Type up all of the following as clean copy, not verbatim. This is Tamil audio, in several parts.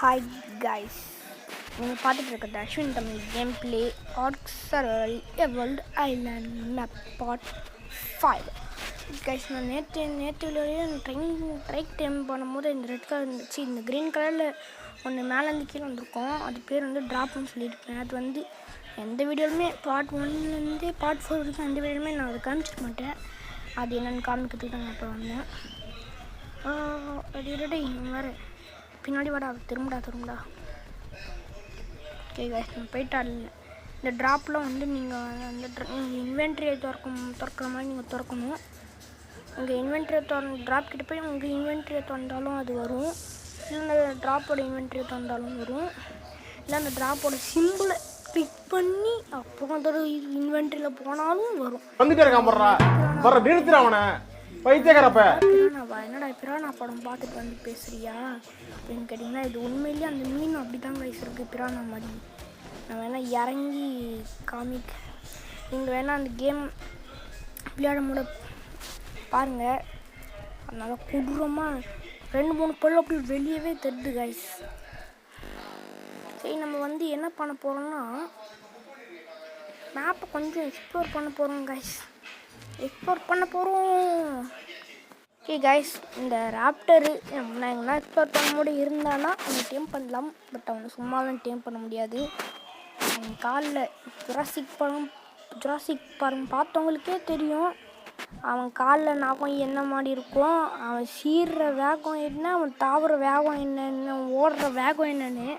ஹாய் கைஸ், நீங்கள் பார்த்துட்டு இருக்கிறது Ashwin Tamil gameplay Ark survival evolved island map part 5. Guys, நான் நேற்றுலேயே ட்ரைக் டைம் பண்ணும்போது இந்த ரெட் கலர் இருந்துச்சு, இந்த க்ரீன் கலரில் ஒன்று மேலேருந்து கீழே வந்திருக்கோம். அது பேர் வந்து ட்ராப்னு சொல்லியிருக்கேன். அது வந்து எந்த வீடியோலுமே பார்ட் 1லேருந்து பார்ட் 4 வரைக்கும் எந்த வீடியோலுமே நான் அதை காமிச்சிக்க மாட்டேன். அது என்னென்னு காமிக்கிறதுக்கு தான் நான் அப்புறம் வந்தேன். அது ரெடி வேறு பின்னாடி வாடா, திரும்படா. ஓகே கைஸ், நான் போயிட்டால் இந்த ட்ராப்பில் வந்து நீங்கள் அந்த இன்வென்ட்ரியை திறக்கிற மாதிரி நீங்கள் திறக்கணும். உங்கள் இன்வென்ட்ரியை ட்ராப் கிட்ட போய் உங்கள் இன்வென்ட்ரியை திறந்தாலும் அது வரும், இல்லை அந்த ட்ராப்போட இன்வென்ட்ரியை திறந்தாலும் வரும், இல்லை அந்த ட்ராப்போட சிம்பிளை கிளிக் பண்ணி அப்புறம் அதோட இன்வென்ட்ரியில் போனாலும் வரும். என்னடா பிரானா படம் பார்த்துட்டு வந்து பேசுறியா அப்படின்னு கேட்டிங்கன்னா, இது உண்மையிலேயே அந்த மீன் அப்படி தான் கைஸ் இருக்குது, பிரானா மாதிரி. நான் வேணால் இறங்கி காமிக், நீங்கள் வேணால் அந்த கேம் விளையாட முட பாருங்கள். அதனால் கொடூரமாக 2-3 பல்லு அப்படி வெளியவே தெரியுது கைஸ். சரி, நம்ம வந்து என்ன பண்ண போகிறோம்னா மேப்பை கொஞ்சம் எக்ஸ்ப்ளோர் பண்ண போகிறோம் கைஸ். ஓகே கைஸ், இந்த ராப்டரு நான் எங்கன்னா எக்ஸ்ப்ளோர் பண்ண முடியும் இருந்தானா அவனை டேம் பண்ணலாம். பட் அவனை சும்மாலாம் டேம் பண்ண முடியாது. அவன் காலில் ஜுராசிக் படம் பார்த்தவங்களுக்கே தெரியும், அவன் காலில் நகம் என்ன மாதிரி இருக்கும், அவன் சீர்ற வேகம் என்ன, அவன் தாவுற வேகம் என்னென்னு, ஓடுற வேகம் என்னென்னு.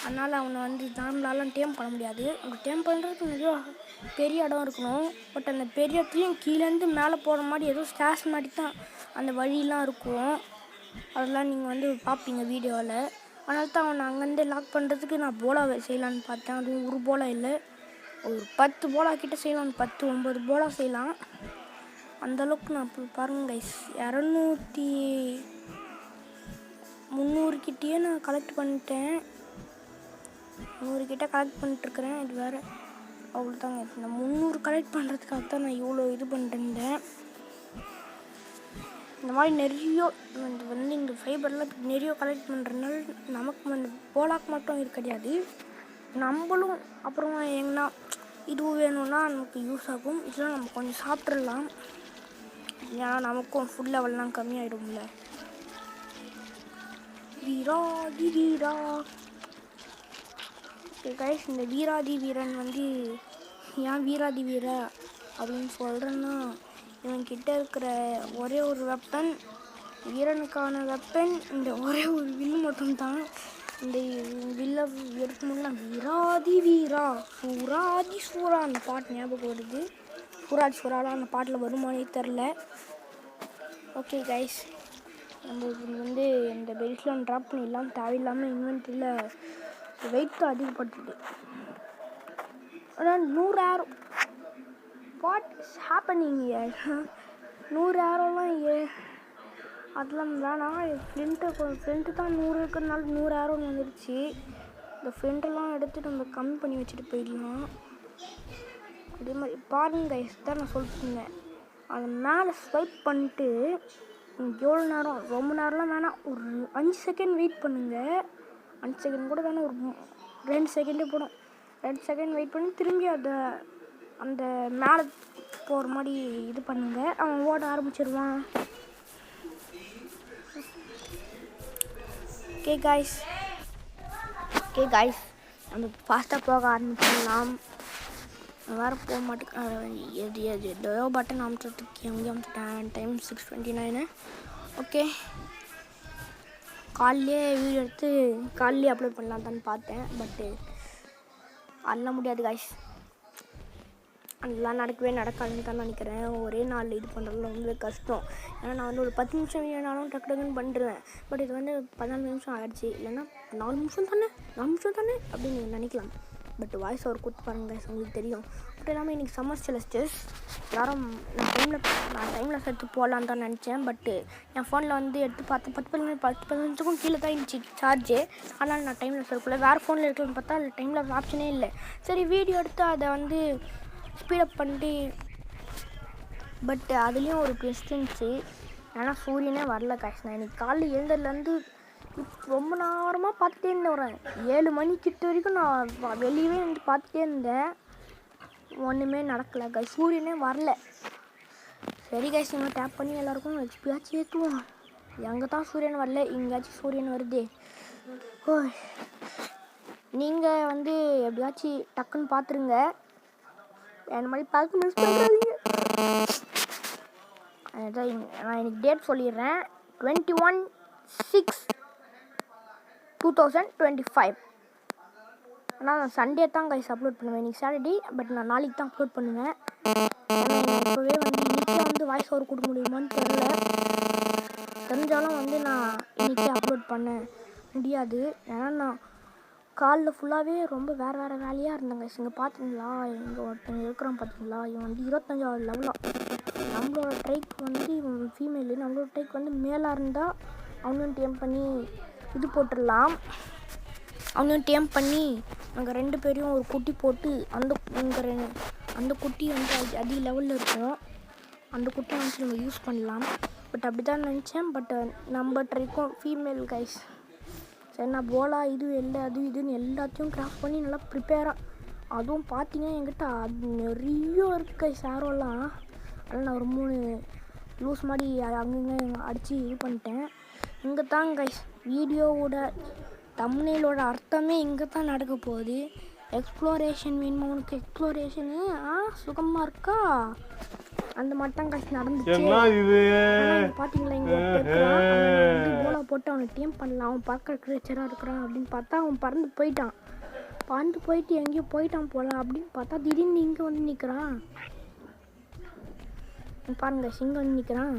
அதனால் அவனை வந்து நம்மளாலாம் டேம் பண்ண முடியாது. அவங்க டேம் பண்ணுறதுக்கு நிறைய பெரிய இடம் இருக்கணும். பட் அந்த பெரிய இடத்துலையும் கீழேருந்து மேலே போகிற மாதிரி ஏதோ ஸ்டாஷ் மாதிரி தான் அந்த வழியெலாம் இருக்கும். அதெல்லாம் நீங்கள் வந்து பார்ப்பீங்க வீடியோவில். அதனால தான் அவனை அங்கேருந்து லாக் பண்ணுறதுக்கு நான் போலா செய்யலான்னு பார்த்தேன். அதுவும் ஒரு போலா இல்லை, ஒரு 10 போலா கிட்டே செய்யலாம், 10-9 போலா செய்யலாம். அந்தளவுக்கு நான் இப்போ பாருங்க கைஸ், 200-300 கிட்டேயே நான் கலெக்ட் பண்ணிட்டேன். 100 கிட்டே கலெக்ட் பண்ணிட்டுருக்குறேன். இது வேறு அவ்வளோதாங்க. நான் 300 கலெக்ட் பண்ணுறதுக்காக தான் நான் இவ்வளோ இது பண்ணிட்டுருந்தேன். இந்த மாதிரி நிறைய வந்து இந்த ஃபைபர்லாம் நிறைய கலெக்ட் பண்ணுறதுனால நமக்கு வந்து போலாக்கு மட்டும் இது கிடையாது, நம்மளும் அப்புறம் எங்கன்னா இதுவும் வேணும்னா நமக்கு யூஸ் ஆகும். இதெல்லாம் நம்ம கொஞ்சம் சாப்பிட்றலாம், ஏன்னா நமக்கும் ஃபுட் லெவல்லாம் கம்மியாயிடும்ல. வீரா கைஸ், இந்த வீராதி வீரன் வந்து ஏன் வீராதி வீரா அப்படின்னு சொல்கிறேன்னா, இவன்கிட்ட இருக்கிற ஒரே ஒரு வெப்பன், வீரனுக்கான வெப்பன் இந்த ஒரே ஒரு வில்லு மட்டும்தான். இந்த வில்லை எடுத்து முடியல. வீராதி வீரா சூராதி சூரா அந்த பாட்டு ஞாபகம் வருது. சூராதி சூறாலாம் அந்த பாட்டில் வருமானே தெரில. ஓகே கைஸ், நம்ம வந்து இந்த பெல்ட்லாம் ட்ராப் பண்ணிடலாம். தேவையில்லாமல் இன்வென்ட்ரியில் வெயிட் அதிகப்படுத்துது. ஆனால் 100 ஆரோ வாட் இஸ் ஹேப்பனிங் இயர்? 100 ஆரோலாம் அதெல்லாம் வேணாம். ஃப்ரெண்ட்டு தான் 100 இருக்கிறதுனால 100 ஆரோன்னு வந்துருச்சு. இந்த ஃப்ரெண்டெல்லாம் எடுத்து நம்ம கம்மி பண்ணி வச்சுட்டு போயிடலாம். அதே மாதிரி பாருங்க கைஸ், தான் நான் சொல்லிட்டுருந்தேன், அதை மேலே ஸ்வைப் பண்ணிட்டு எவ்வளோ நேரம், ரொம்ப நேரம்லாம் வேணாம், ஒரு 5 செகண்ட் வெயிட் பண்ணுங்கள். 5 செகண்ட் கூட வேணாம், ஒரு 2 செகண்டே போடும். 2 செகண்ட் வெயிட் பண்ணி திரும்பி அந்த மேலே போகிற மாதிரி இது பண்ணுங்க. அவன் ஓட ஆரம்பிச்சிடுவான். ஓகே காய்ஸ், நம்ம ஃபாஸ்ட்டாக போக ஆரம்பிச்சிடலாம். வேறு போக மாட்டேன், எதோ பட்டன் அமுத்துறதுக்கு எங்கேயும் அமுத்துட்டேன். டைம் 6:29. ஓகே, காலையிலே வீடியோ எடுத்து காலையிலே அப்லோட் பண்ணலாம் தான் பார்த்தேன். பட்டு அதெல்லாம் முடியாது காய்ஸ், அதெல்லாம் நடக்காதுன்னு தான் நினைக்கிறேன். ஒரே நாள் இது பண்ணுறதுல ரொம்ப கஷ்டம். ஏன்னா நான் வந்து ஒரு 10 நிமிஷம் வேணாலும் டக்குன்னு பண்ணுறேன். பட் இது வந்து 14 நிமிஷம் ஆகிடுச்சு, இல்லைன்னா 4 நிமிஷம் தானே அப்படின்னு நீங்கள் நினைக்கலாம். பட் வாய்ஸ் ஓவர் கொடுத்து பாருங்க கைஸ், உங்களுக்கு தெரியும். பட் எல்லாமே இன்றைக்கி சம்மர் செலஸ்டர்ஸ் எல்லாரும் நான் டைமில் சேர்த்து போகலான்னு தான் நினச்சேன். பட்டு என் ஃபோனில் வந்து எடுத்து பார்த்து 10 நிமிஷத்துக்கும் கீழே தான் இருந்துச்சு சார்ஜு. அதனால் நான் டைமில் சேர்க்கல. வேறு ஃபோனில் இருக்கலான்னு பார்த்தா அதில் டைமில் ஆப்ஷனே இல்லை. சரி, வீடியோ எடுத்து அதை வந்து ஸ்பீடப் பண்ணிட்டு, பட் அதுலேயும் ஒரு ப்ளஸ் இருந்துச்சு. ஏன்னா சூரியனே வரல காய்ஸ். நான் இன்றைக்கி காலையில் எழுந்ததுலேருந்து ரொம்ப நேரமாக பார்த்துட்டே இருந்தேன். ஒரு 7 மணிக்கிட்ட வரைக்கும் நான் வெளியவே வந்து பார்த்துட்டே இருந்தேன். ஒன்றுமே நடக்கலை கைஸ். சூரியனே வரல. சரி கைஸ், நம்ம டேப் பண்ணி எல்லாருக்கும் ஹெச்பியாச்சும் ஏற்றுவோம். எங்கே தான் சூரியன் வரல, எங்கேயாச்சும் சூரியன் வருது. ஓ, நீங்கள் வந்து எப்படியாச்சும் டக்குன்னு பார்த்துருங்க. என்ன மாதிரி பார்க்க மிஸ் பண்ணாதீங்க. நான் எனக்கு டேட் சொல்லிடுறேன். 21/6/2025. ஆனால் நான் சண்டே தான் கைஸ் அப்லோட் பண்ணுவேன். இன்றைக்கி சாட்டர்டே, பட் நான் நாளைக்கு தான் அப்லோட் பண்ணுவேன். ஏன்னா இப்போவே வந்து இன்றைக்கே வந்து வாய்ஸ் ஓவர் கொடுக்க முடியுமான்னு தெரிஞ்சாலும் வந்து நான் இன்றைக்கே அப்லோட் பண்ண முடியாது. ஏன்னா நான் காலில் ஃபுல்லாகவே ரொம்ப வேறு வேலையாக இருந்தேங்க. இங்கே பார்த்தீங்களா, இங்கே ஒருத்தங்க இருக்கிறான் பார்த்தீங்களா, இவன் வந்து 25வது லெவலாக. நம்மளோட ட்ரைக் வந்து ஃபீமேலு, நம்மளோட ட்ரைக் வந்து மேலாக இருந்தால் அவனும் டேம் பண்ணி இது போட்டுடலாம். அவனும் டேம் பண்ணி நாங்கள் 2 பேரையும் ஒரு குட்டி போட்டு அந்த குட்டி வந்து அதிக லெவலில் இருக்கும். அந்த குட்டியை வந்து நம்ம யூஸ் பண்ணலாம். பட் அப்படி தான் நினச்சேன். பட் நம்ம ட்ரைக்கும் ஃபீமேல் கைஸ். சரி, நான் போலா இது இதுன்னு எல்லாத்தையும் கிராஃப்ட் பண்ணி நல்லா ப்ரிப்பேராக. அதுவும் பார்த்தீங்கன்னா என்கிட்ட அது நிறைய இருக்குது கைஸ் ஆரோலாம். அதனால் நான் ஒரு 3 லூஸ் மாதிரி அங்கங்கே அடித்து இது பண்ணிட்டேன். இங்கே தான் கைஸ் வீடியோவோட தம்ப்நெயிலோட அர்த்தமே இங்கே தான் நடக்க போகுது. எக்ஸ்ப்ளோரேஷன் வேணுமா உனக்கு? எக்ஸ்ப்ளோரேஷனு சுகமாக இருக்கா? அந்த மாதிரி தான் கைஸ் நடந்துச்சு. பார்த்தீங்களா, இங்கே வந்து போலா போட்டு அவனை டீம் பண்ணலாம். அவன் பார்க்குற கிரேச்சராக இருக்கிறான் அப்படின்னு பார்த்தா அவன் பறந்து போயிட்டு எங்கேயோ போயிட்டான் போல அப்படின்னு பார்த்தா திடீர்னு இங்கே வந்து நிற்கிறான். பாருங்க, இங்கே வந்து நிற்கிறான்.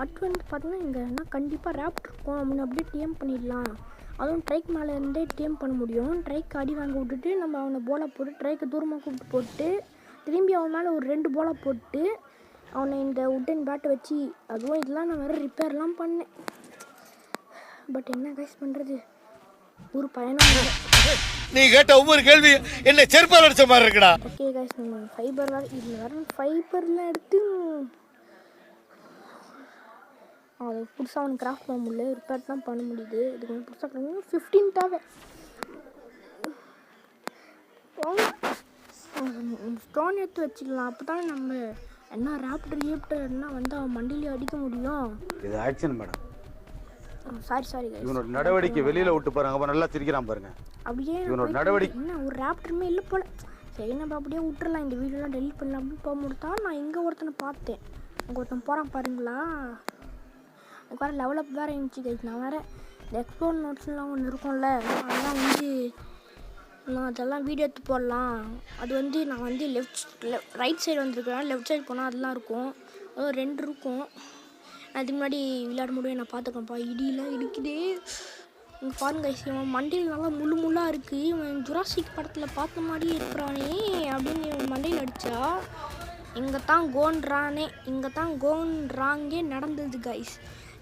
அடுத்து வந்து பார்த்தீங்கன்னா இங்கே என்ன கண்டிப்பாக ரேப்ட் இருக்கும் அப்படின்னு அப்படியே டீம் பண்ணிடலாம். அதுவும் ட்ரைக் மேலே இருந்தே டீம் பண்ண முடியும். ட்ரைக் அடி வாங்க விட்டுட்டு நம்ம அவனை போலா போட்டு ட்ரைக்கை தூரமாக கூப்பிட்டு போட்டு திரும்பி அவன் மேலே ஒரு 2 போலா போட்டு அவனை இந்த உட்டன் பேட்டை வச்சு அதுவும் இதெல்லாம் நான் வேறு ரிப்பேர்லாம் பண்ணேன். பட் என்ன கைஸ் பண்ணுறது, ஒரு பயணம். நீ கேட்ட ஒவ்வொரு கேள்வி என்ன செருப்பால் அடிச்ச மாதிரி இருக்குடா. ஓகே கைஸ், நம்ம ஃபைபர் இதில் வேறு ஃபைபர்லாம் எடுத்து அது புதுசாக அவனுக்கு கிராஃப்ட் பண்ண முடியல, ரிப்பேர் தான் பண்ண முடியுது. இதுக்கு வந்து புதுசாக பண்ணணும் 15 தேவை. ஸ்டோன் எடுத்து வச்சுக்கலாம். அப்போ தான் நம்ம என்ன ராப்டர் என்ன வந்து அவன் மண்டியிலே அடிக்க முடியும். இது ஆக்ஷன் மேடம். சாரி கைஸ், இவனோட நடவடிக்கை வெளியில் விட்டு பாருங்க. அப்போ நல்லா சிரிக்கிறான் பாருங்க. அப்படியே இவனோட நடவடிக்கை என்ன ஒரு ராப்டருமே இல்லை போல. சரி, நம்ம அப்படியே விட்டுறலாம். இந்த வீடியோலாம் டெலிட் பண்ணலாம் அப்படின்னு போகும்போது தான் நான் இங்கே ஒருத்தனை பார்த்தேன். அங்கே ஒருத்தன் போகிறான் பாருங்களா. எனக்கு வேறு லெவலப் வேறு இருந்துச்சு கைஸ். நான் வேறு இந்த எக்ஸ்ப்ளோர் நோட்ஸ்லாம் ஒன்று இருக்கும்ல, அதெல்லாம் வந்து நான் அதெல்லாம் வீடியோ எடுத்து போடலாம். அது வந்து நான் வந்து ரைட் சைடு வந்துருக்கேன். லெஃப்ட் சைடு போனால் அதெல்லாம் இருக்கும். அதுவும் 2 இருக்கும். நான் இதுக்கு முன்னாடி விளையாட முடியும். நான் பார்த்துக்கேன்ப்பா. இடியெலாம் இடிக்குதே. இங்கே பாருங்க கைஸ், இவன் மண்டையில் நல்லா முள்ளாக இருக்குது. இவன் ஜுராசிக் படத்தில் பார்த்த மாதிரியே இருக்கிறானே அப்படின்னு இவன் மண்டையில் அடித்தா இங்கே தான் கோன்றாங்கே நடந்தது கைஸ்.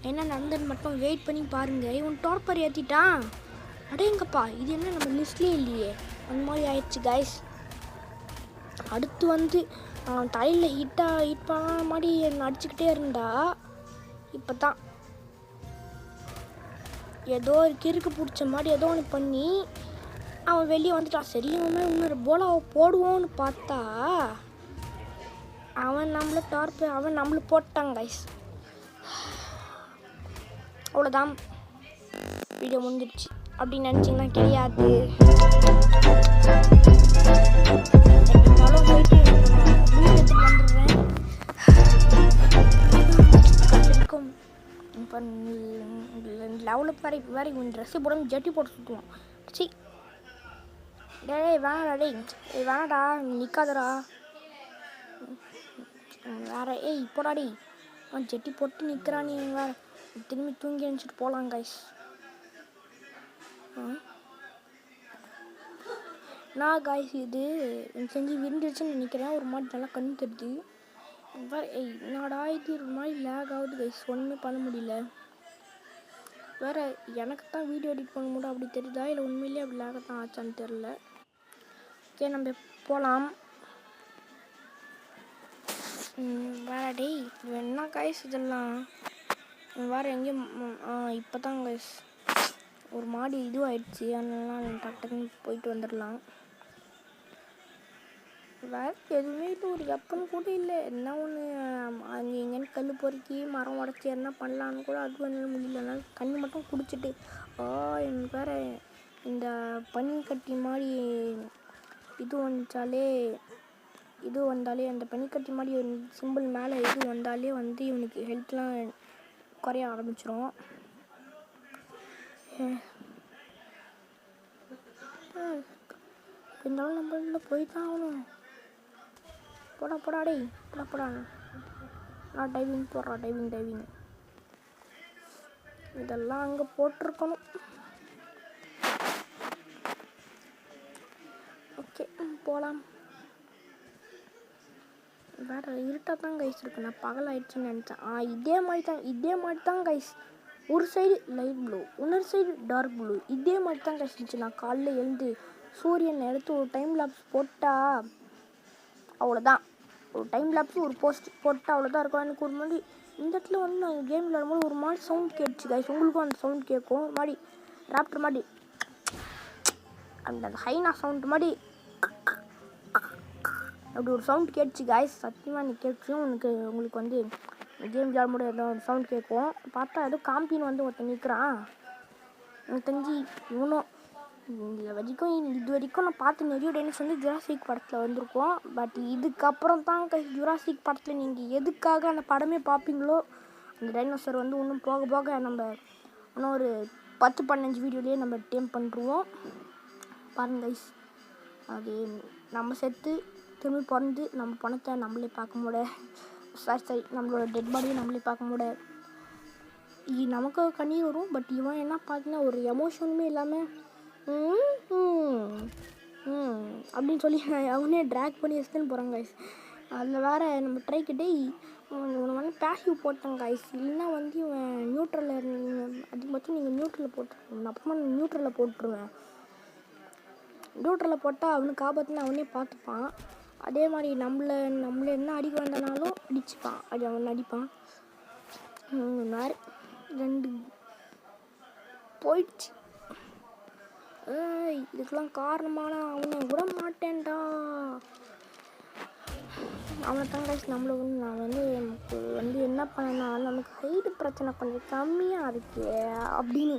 என்ன நடந்ததுன்னு மட்டும் வெயிட் பண்ணி பாருங்கள். இவன் டோர்பர் ஏற்றிட்டான். அடேங்கப்பா, இது என்ன நம்ம லிஸ்ட்லேயே இல்லையே. அந்த மாதிரி ஆயிடுச்சு கைஸ். அடுத்து வந்து தலையில் ஹிட் பண்ண மாதிரி அடிச்சுக்கிட்டே இருந்தா இப்போ தான் ஏதோ ஒரு கிறுக்கு பிடிச்ச மாதிரி ஏதோ ஒன்று பண்ணி அவன் வெளியே வந்துட்டான். சரி, அவன் இன்னொரு போலாவை போடுவோன்னு பார்த்தா அவன் நம்மளை போட்டான் கைஸ். அவ்வளோதான், வீடியோ முடிஞ்சிடுச்சு அப்படின்னு நினச்சிங்கன்னா கிடையாது. லெவலுக்கு வேறு இவன் ட்ரெஸ்ஸு போடாமல் ஜட்டி போட்டு சுற்றுவான். சி வேணாடா வேணாடா, நிற்காதடா வேற. போடாடி, அவன் ஜட்டி போட்டு நிற்கிறான். நீ வேறு திரும்பி தூங்கி அனுப்பிச்சிட்டு போகலாம் கைஸ். நான் கைஸ் இது செஞ்சு விருந்துச்சுன்னு நினைக்கிறேன். ஒரு மாதிரி நல்லா கண்ணு தருது. என்னடா இது ஒரு மாதிரி லேக் ஆகுது கைஸ். ஒன்றுமே பண்ண முடியல. வேறு எனக்கு தான் வீடியோ எடிட் பண்ண முடியும் அப்படி தெரியுதா, இல்லை உண்மையிலேயே அப்படி லேக தான் ஆச்சான்னு தெரில. ஓகே, நம்ம போகலாம். வேற என்ன கைஸ் இதெல்லாம் வேறு எங்கேயும் இப்போ தான் கைஸ் ஒரு மாடி இதுவாகிடுச்சு, அதனால டக்குன்னு போயிட்டு வந்துடலாம். வேறு எதுவுமே இல்லை, ஒரு வெப்பன் கூட இல்லை. என்ன ஒன்று அங்கே எங்கேன்னு கல் பொறுக்கி மரம் உடச்சி என்ன பண்ணலான்னு கூட அது என்னால் முடியல. அதனால தண்ணி மட்டும் குடிச்சிட்டு எனக்கு வேறு இந்த பனிக்கட்டி மாதிரி இது வந்தாலே அந்த பனிக்கட்டி மாதிரி ஒரு சிம்பிள் மேலே இது வந்தாலே வந்து இவனுக்கு ஹெல்த்லாம் குறைய ஆரம்பிச்சிடும். இருந்தாலும் நம்ம இதில் போய் தான் ஆகணும். போடா டேய் போடா. நான் டைவிங் போடுறேன், டைவிங் இதெல்லாம் அங்கே போட்டிருக்கணும். ஓகே போகலாம். வேறு இருட்டாக தான் கைஸ் இருக்கு. நான் பகல் ஆயிடுச்சுன்னு நினச்சேன். இதே மாதிரி தான் கைஸ். ஒரு சைடு லைட் ப்ளூ, இன்னொரு சைடு டார்க் ப்ளூ. இதே மாதிரி தான் கைஸ் இருந்துச்சு. நான் காலைல எழுந்து சூரியன் எடுத்து ஒரு டைம் லாப்ஸ் போட்டால் அவ்வளோதான். ஒரு டைம் லாப்ஸ் ஒரு போஸ்ட் போட்டால் அவ்வளோதான் இருக்கும். எனக்கு ஒரு மாதிரி இந்த இடத்துல வந்து நான் கேம் விளையாடும்போது ஒரு மாதிரி சவுண்ட் கேட்டுச்சு கைஸ். உங்களுக்கும் அந்த சவுண்ட் கேட்கும். ஒரு மாதிரி ராப்டர் மாதிரி அந்த ஹைனா சவுண்ட் மாதிரி அப்படி ஒரு சவுண்ட் கேட்டுச்சு கைஸ். சத்தியமாக நீ கேட்டுச்சு. உங்களுக்கு வந்து கேம் விளையாடும்போது ஏதோ ஒரு சவுண்ட் கேட்கும். பார்த்தா ஏதோ காம்பின்னு வந்து ஒருத்தன் நிற்கிறான். எனக்கு தெரிஞ்சு இவனும் இது வரைக்கும் நான் பார்த்து நிறைய டைனோஸ் வந்து ஜுராசிக் படத்தில் வந்திருக்கோம். பட் இதுக்கப்புறம் தான் ஜுராசிக் படத்தில் நீங்கள் எதுக்காக அந்த படமே பார்ப்பீங்களோ அந்த டைனோசர் வந்து இன்னும் போக போக நம்ம இன்னும் ஒரு 10-15 வீடியோலேயே நம்ம டேம் பண்ணிடுவோம். பாருங்க கைஸ், அது நம்ம செத்து திரும்பி பிறந்து நம்ம பணத்தை நம்மளே பார்க்க முடிய சரி நம்மளோட டெட் பாடியை நம்மளே பார்க்க முடிய நமக்கு கண்ணீர் வரும். பட் இவன் என்ன பார்த்தீங்கன்னா ஒரு எமோஷனுமே இல்லாமல் அப்படின்னு சொல்லி அவனே ட்ராக் பண்ணி எஸ்கன்னு போகிறாங்க கைஸ். அதில் வேறு நம்ம ட்ரைக்கிட்டே இவனை வந்து பேசிவ் போட்டாங்க கைஸ். இல்லைன்னா வந்து இவன் நியூட்ரலில் அதிகபட்சம் நீங்கள் நியூட்ரலில் போட்டுருக்கணும். அப்புறமா நியூட்ரலில் போட்டுருவேன். நியூட்ரலில் போட்டால் அவனுக்கு ஆபத்துன்னு அவனே பார்த்துப்பான். அதே மாதிரி நம்மளை என்ன அடிக்க வந்தனாலும் அடிச்சுப்பான். அவன் அடிப்பான். வேறு 2 போயிடுச்சு. இதுக்கெல்லாம் காரணமான அவனை விட மாட்டேன்டா. அவனை தான் கைஸ் நான் வந்து நமக்கு வந்து என்ன பண்ணேன்னா நமக்கு ஹைட்டு பிரச்சனை கொஞ்சம் கம்மியாக இருக்கு அப்படின்னு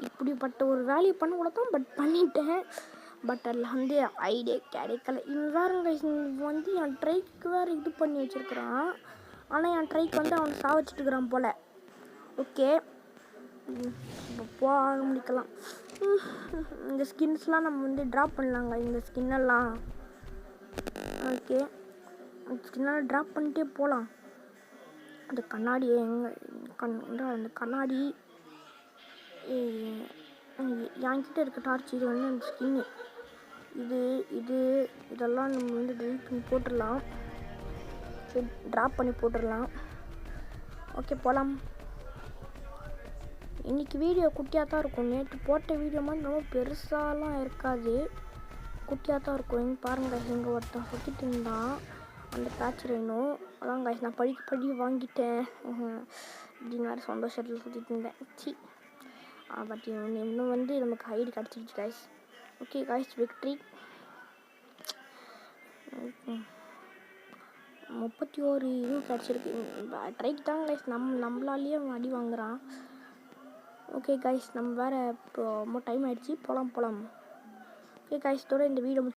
இப்படிப்பட்ட ஒரு வேலையை பண்ண கூட தான். பட் பண்ணிட்டேன். பட் அதில் வந்து ஐடியா கிடைக்கல. இவன் வேறு கைஸ் வந்து என் ட்ரைக்கு வேறு இது பண்ணி வச்சுருக்குறான். ஆனால் என் ட்ரைக்கு வந்து அவனை சாவச்சிட்டுக்கிறான் போல். ஓகே இப்போ ஆரம்பிக்கலாம். இந்த ஸ்கின்ஸ்லாம் நம்ம வந்து ட்ராப் பண்ணலாங்க. இந்த ஸ்கின்னெல்லாம் ஓகே ஸ்கின்னெல்லாம் ட்ராப் பண்ணிட்டே போகலாம். அந்த கண்ணாடி அந்த கண்ணாடி என்கிட்ட இருக்க டார்ச் இது வந்து அந்த ஸ்கின்னு இதெல்லாம் நம்ம வந்து டெலிட் பண்ணி போட்டுடலாம். ட்ராப் பண்ணி போட்டுடலாம். ஓகே போகலாம். இன்றைக்கி வீடியோ குட்டியாக தான் இருக்கும். நேற்று போட்ட வீடியோ மாதிரி ரொம்ப பெருசாலாம் இருக்காது, குட்டியாக தான் இருக்கும். இங்கே பாருங்கள், இங்கே ஒருத்தன் சுற்றிட்டு இருந்தான் அந்த பேட்ச் ரெயினும். அதான் காய்ஸ் நான் படி வாங்கிட்டேன் அப்படின்னு வேறு சந்தோஷத்தில் சுற்றிட்டு இருந்தேன். பட் இன்னும் வந்து நமக்கு ஐடி கிடச்சிருச்சு காய்ஸ். ஓகே காய்ஸ், விக்ட்ரி 31 இது கிடச்சிருக்கு. ட்ரைக் தான் காய்ஸ் நம்மளாலேயே அடி வாங்குறான். ஓகே காய்ஸ், நம்ம வேறு இப்போ ரொம்ப டைம் ஆகிடுச்சு, போகலாம். ஓகே காய்ஸ், இதோட இந்த வீடியோ